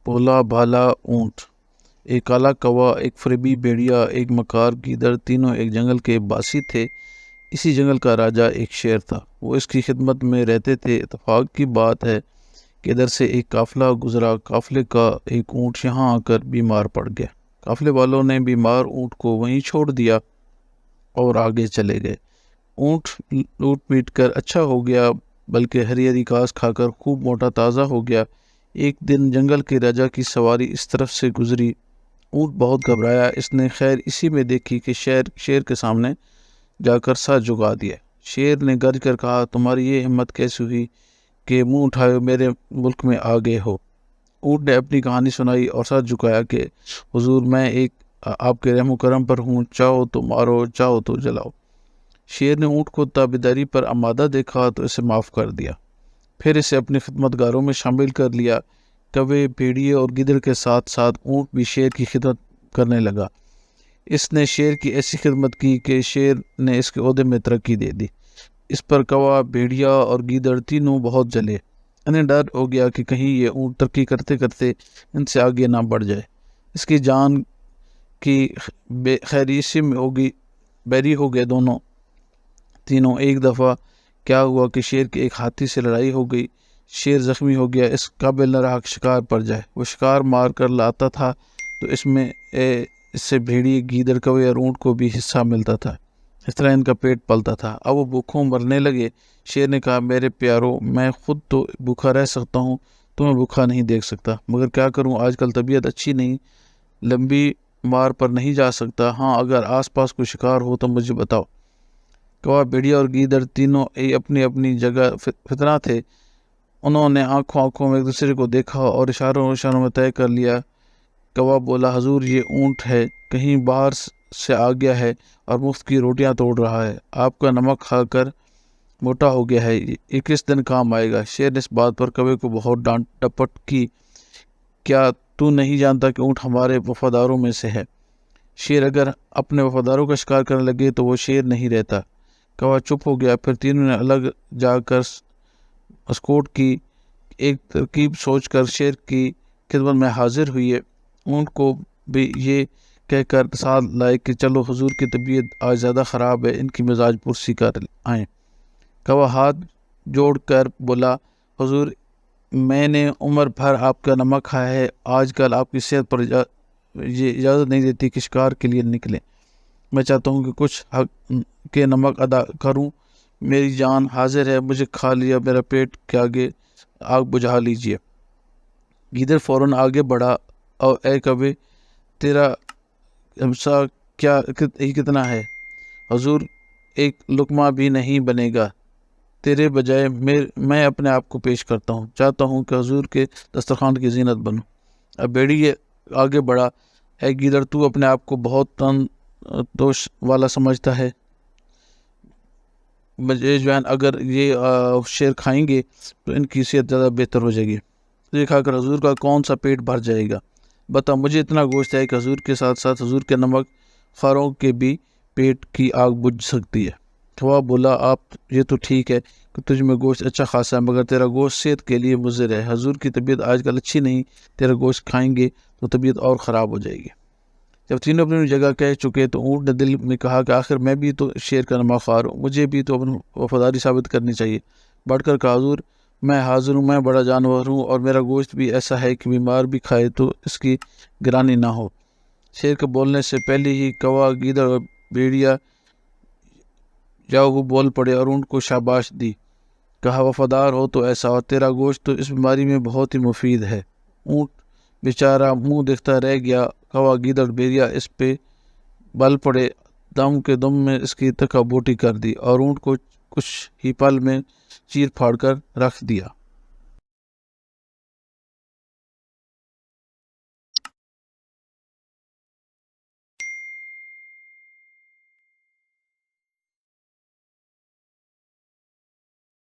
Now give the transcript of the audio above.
بولا بھالا اونٹ۔ ایک کالا کوا، ایک فریبی بھیڑیا، ایک مکار گیدڑ، تینوں ایک جنگل کے باسی تھے۔ اسی جنگل کا راجا ایک شیر تھا، وہ اس کی خدمت میں رہتے تھے۔ اتفاق کی بات ہے کہ ادھر سے ایک قافلہ گزرا، قافلے کا ایک اونٹ یہاں آ کر بیمار پڑ گیا۔ قافلے والوں نے بیمار اونٹ کو وہیں چھوڑ دیا اور آگے چلے گئے۔ اونٹ لوٹ پیٹ کر اچھا ہو گیا، بلکہ ہری ہری گھاس کھا کر خوب موٹا تازہ ہو گیا۔ ایک دن جنگل کے راجا کی سواری اس طرف سے گزری۔ اونٹ بہت گھبرایا، اس نے خیر اسی میں دیکھی کہ شیر کے سامنے جا کر سر جھکا دیا۔ شیر نے گرج کر کہا، تمہاری یہ ہمت کیسی ہوئی کہ منہ اٹھائے میرے ملک میں آ گئے ہو؟ اونٹ نے اپنی کہانی سنائی اور سر جھکایا کہ حضور، میں ایک آپ کے رحم و کرم پر ہوں، چاہو تو مارو، چاہو تو جلاؤ۔ شیر نے اونٹ کو تابعداری پر آمادہ دیکھا تو اسے معاف کر دیا، پھر اسے اپنے خدمت گاروں میں شامل کر لیا۔ کوے، بھیڑیے اور گدڑ کے ساتھ ساتھ اونٹ بھی شیر کی خدمت کرنے لگا۔ اس نے شیر کی ایسی خدمت کی کہ شیر نے اس کے عہدے میں ترقی دے دی۔ اس پر کوا، بھیڑیا اور گیدڑ تینوں بہت جلے۔ انہیں ڈر ہو گیا کہ کہیں یہ اونٹ ترقی کرتے کرتے ان سے آگے نہ بڑھ جائے۔ اس کی جان کی خیریشی میں ہوگی، بیری ہو گئے تینوں۔ ایک دفعہ کیا ہوا کہ شیر کے ایک ہاتھی سے لڑائی ہو گئی۔ شیر زخمی ہو گیا، اس قابل نہ رہا کہ شکار پر جائے۔ وہ شکار مار کر لاتا تھا تو اس سے بھیڑی، گیدڑ، کوے اور اونٹ کو بھی حصہ ملتا تھا۔ اس طرح ان کا پیٹ پلتا تھا۔ اب وہ بھوکوں مرنے لگے۔ شیر نے کہا، میرے پیارو، میں خود تو بھوکا رہ سکتا ہوں، تمہیں بھوکا نہیں دیکھ سکتا، مگر کیا کروں، آج کل طبیعت اچھی نہیں، لمبی مار پر نہیں جا سکتا۔ ہاں، اگر آس پاس کوئی شکار ہو تو مجھے بتاؤ۔ کوا، بھیڑیا اور گیدڑ تینوں اپنی اپنی جگہ فتنہ تھے۔ انہوں نے آنکھوں میں ایک دوسرے کو دیکھا اور اشاروں میں طے کر لیا۔ کوا بولا، حضور، یہ اونٹ ہے، کہیں باہر سے آ گیا ہے اور مفت کی روٹیاں توڑ رہا ہے، آپ کا نمک کھا کر موٹا ہو گیا ہے، یہ کس دن کام آئے گا؟ شیر نے اس بات پر کوے کو بہت ڈانٹ ڈپٹ کی۔ کیا تو نہیں جانتا کہ اونٹ ہمارے وفاداروں میں سے ہے؟ شیر اگر اپنے وفاداروں کا شکار کرنے لگے تو وہ شیر نہیں رہتا۔ کوا چپ ہو گیا۔ پھر تینوں نے الگ جا کر اسکوٹ کی ایک ترکیب سوچ کر شیر کی خدمت میں حاضر ہوئے۔ اونٹ کو بھی یہ کہہ کر ساتھ لائے کہ چلو، حضور کی طبیعت آج زیادہ خراب ہے، ان کی مزاج پرسی کر آئیں۔ کوا ہاتھ جوڑ کر بولا، حضور، میں نے عمر بھر آپ کا نمک کھایا ہے، آج کل آپ کی صحت پر یہ اجازت نہیں دیتی کہ شکار کے لیے نکلیں۔ میں چاہتا ہوں کہ کچھ حق کے نمک ادا کروں، میری جان حاضر ہے، مجھے کھا لیا، میرا پیٹ کے آگے آگ بجھا لیجیے۔ گیدڑ فوراً آگے بڑھا، اور اے کوے، تیرا ہمسا کتنا ہے؟ حضور، ایک لقمہ بھی نہیں بنے گا، تیرے بجائے میں اپنے آپ کو پیش کرتا ہوں، چاہتا ہوں کہ حضور کے دسترخوان کی زینت بنوں۔ اب بھیڑی آگے بڑھا، اے گیدڑ، تو اپنے آپ کو بہت تن دوش والا سمجھتا ہے، اگر یہ شیر کھائیں گے تو ان کی صحت زیادہ بہتر ہو جائے گی، یہ کھا کر حضور کا کون سا پیٹ بھر جائے گا؟ بتا، مجھے اتنا گوشت ہے کہ حضور کے ساتھ ساتھ حضور کے نمک خاروں کے بھی پیٹ کی آگ بجھ سکتی ہے۔ کوا بولا، آپ یہ تو ٹھیک ہے کہ تجھ میں گوشت اچھا خاصا ہے، مگر تیرا گوشت صحت کے لیے مضر ہے، حضور کی طبیعت آج کل اچھی نہیں، تیرا گوشت کھائیں گے تو طبیعت اور خراب ہو جائے گی۔ جب تینوں اپنی جگہ کہہ چکے تو اونٹ نے دل میں کہا کہ آخر میں بھی تو شیر کا نمک خوار ہوں، مجھے بھی تو اپنی وفاداری ثابت کرنی چاہیے۔ بڑھ کر کہا، حضور، میں حاضر ہوں، میں بڑا جانور ہوں اور میرا گوشت بھی ایسا ہے کہ بیمار بھی کھائے تو اس کی گرانی نہ ہو۔ شیر کے بولنے سے پہلے ہی کوا، گیدڑ اور بھیڑیا وہ بول پڑے اور اونٹ کو شاباش دی۔ کہا، وفادار ہو تو ایسا، اور تیرا گوشت تو اس بیماری میں بہت ہی مفید ہے۔ اونٹ بیچارہ منہ دیکھتا رہ گیا۔ کوا، گیدڑ، بھیڑیا اس پہ بل پڑے، دم کے دم میں اس کی تکا بوٹی کر دی اور اونٹ کو کچھ ہی پل میں چیر پھاڑ کر رکھ دیا۔